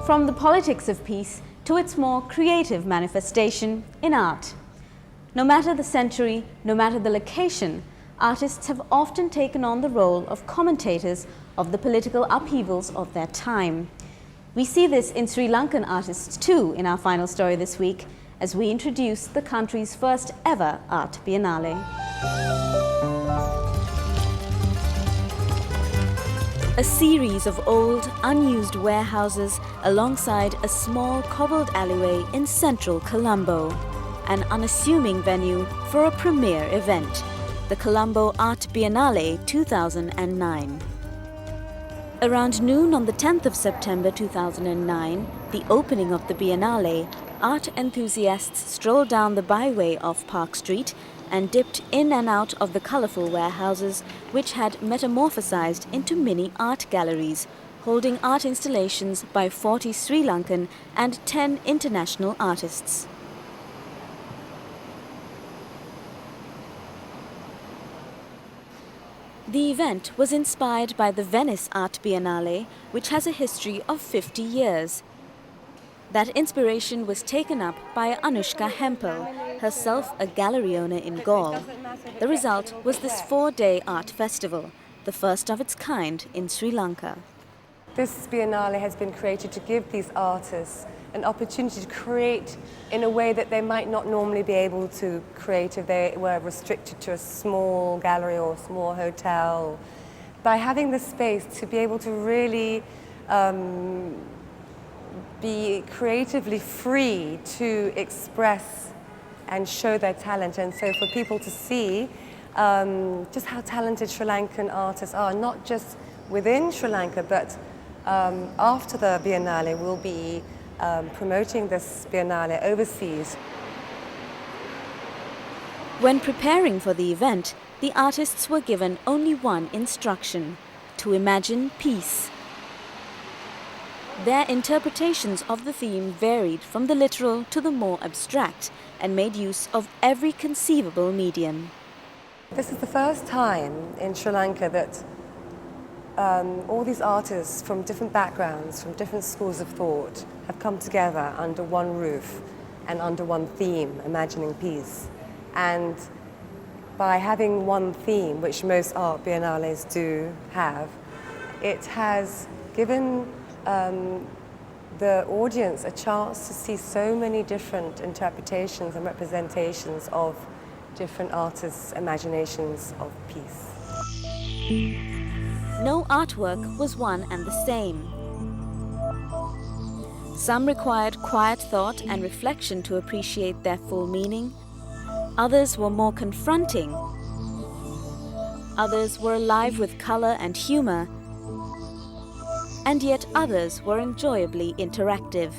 from the politics of peace to its more creative manifestation in art. No matter the century, no matter the location, artists have often taken on the role of commentators of the political upheavals of their time. We see this in Sri Lankan artists too in our final story this week, as we introduce the country's first ever art biennale. A series of old, unused warehouses alongside a small cobbled alleyway in central Colombo. An unassuming venue for a premier event, the Colombo Art Biennale 2009. Around noon on the 10th of September 2009, the opening of the Biennale, art enthusiasts strolled down the byway of Park Street and dipped in and out of the colourful warehouses which had metamorphosized into mini art galleries, holding art installations by 40 Sri Lankan and 10 international artists. The event was inspired by the Venice Art Biennale, which has a history of 50 years. That inspiration was taken up by Anushka Hempel, herself a gallery owner in Gaul. The result was this 4-day art festival, the first of its kind in Sri Lanka. This Biennale has been created to give these artists an opportunity to create in a way that they might not normally be able to create if they were restricted to a small gallery or a small hotel. By having the space to be able to really be creatively free to express and show their talent, and so for people to see just how talented Sri Lankan artists are, not just within Sri Lanka, but after the Biennale we'll be promoting this Biennale overseas. When preparing for the event, the artists were given only one instruction: to imagine peace. Their interpretations of the theme varied from the literal to the more abstract and made use of every conceivable medium. This is the first time in Sri Lanka that all these artists from different backgrounds, from different schools of thought, have come together under one roof and under one theme, imagining peace. And by having one theme, which most art biennales do have, it has given the audience a chance to see so many different interpretations and representations of different artists' imaginations of peace. No artwork was one and the same. Some required quiet thought and reflection to appreciate their full meaning. Others were more confronting. Others were alive with color and humor. And yet others were enjoyably interactive.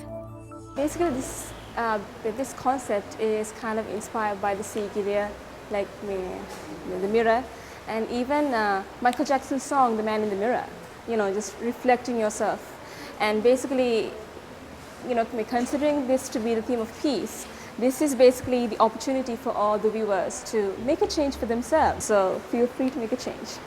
Basically, this concept is kind of inspired by the Sigiriya, like the mirror, and even Michael Jackson's song, The Man in the Mirror, just reflecting yourself. And basically, considering this to be the theme of peace, this is basically the opportunity for all the viewers to make a change for themselves. So feel free to make a change.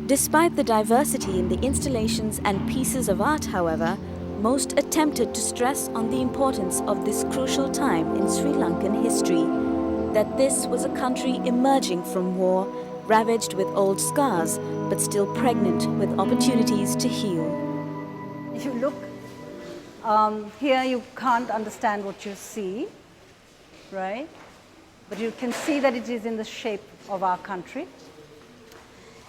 Despite the diversity in the installations and pieces of art, however, most attempted to stress on the importance of this crucial time in Sri Lankan history, that this was a country emerging from war, ravaged with old scars, but still pregnant with opportunities to heal. If you look here, you can't understand what you see, right? But you can see that it is in the shape of our country.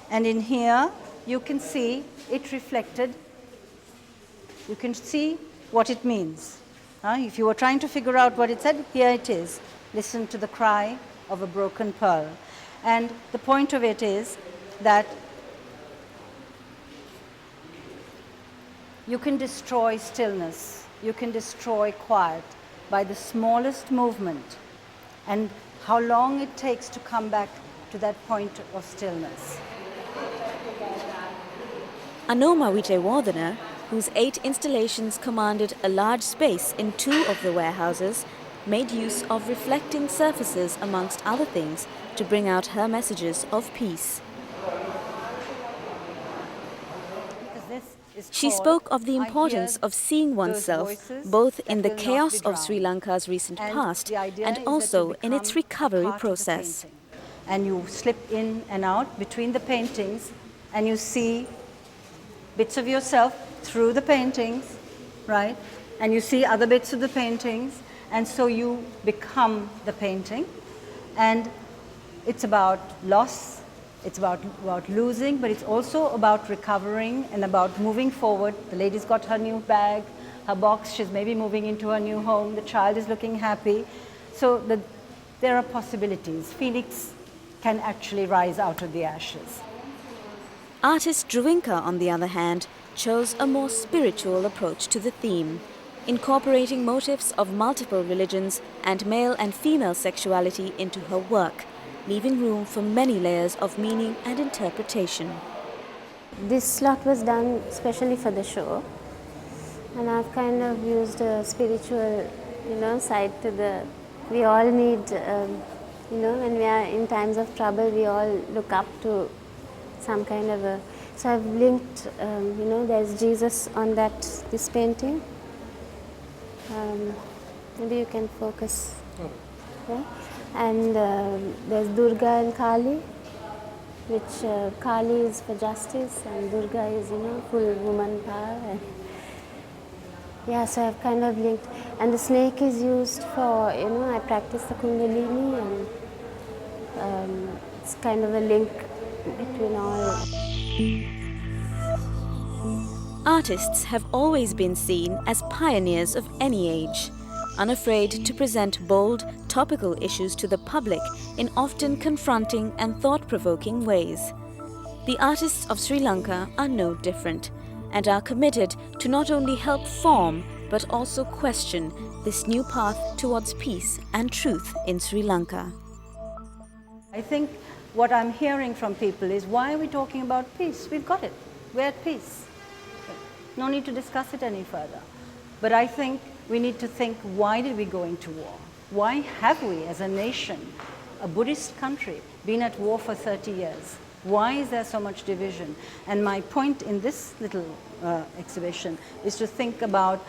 And in here, you can see it reflected. You can see what it means. If you were trying to figure out what it said, here it is. Listen to the cry of a broken pearl. And the point of it is that you can destroy stillness, you can destroy quiet by the smallest movement, and how long it takes to come back to that point of stillness. Anoma Witewardena, whose 8 installations commanded a large space in 2 of the warehouses, made use of reflecting surfaces amongst other things to bring out her messages of peace. Because this is She called, spoke of the I importance hear of seeing those oneself voices both that in the will not chaos be of Sri drowned. Lanka's recent And past the idea and is that also you in its become a recovery part of the process. painting. And you slip in and out between the paintings and you see bits of yourself through the paintings, right? And you see other bits of the paintings, and so you become the painting. And it's about loss, it's about losing, but it's also about recovering and about moving forward. The lady's got her new bag, her box, she's maybe moving into her new home, the child is looking happy. So there are possibilities. Phoenix can actually rise out of the ashes. Artist Drvinka, on the other hand, chose a more spiritual approach to the theme, incorporating motifs of multiple religions and male and female sexuality into her work, leaving room for many layers of meaning and interpretation. This slot was done specially for the show, and I've kind of used a spiritual, side to the. We all need, when we are in times of trouble, we all look up to some kind of a. So I've linked, there's Jesus on this painting. Maybe you can focus. Yeah? And there's Durga and Kali, which Kali is for justice and Durga is, full woman power. And yeah, so I've kind of linked. And the snake is used for, I practice the Kundalini, and it's kind of a link between all. Artists have always been seen as pioneers of any age, unafraid to present bold, topical issues to the public in often confronting and thought-provoking ways. The artists of Sri Lanka are no different and are committed to not only help form but also question this new path towards peace and truth in Sri Lanka. I think what I'm hearing from people is, why are we talking about peace? We've got it. We're at peace. No need to discuss it any further. But I think we need to think, why did we go into war? Why have we, as a nation, a Buddhist country, been at war for 30 years? Why is there so much division? And my point in this little exhibition is to think about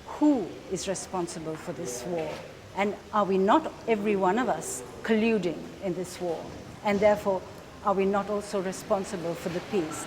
who is responsible for this war. And are we not, every one of us, colluding in this war? And therefore, are we not also responsible for the peace?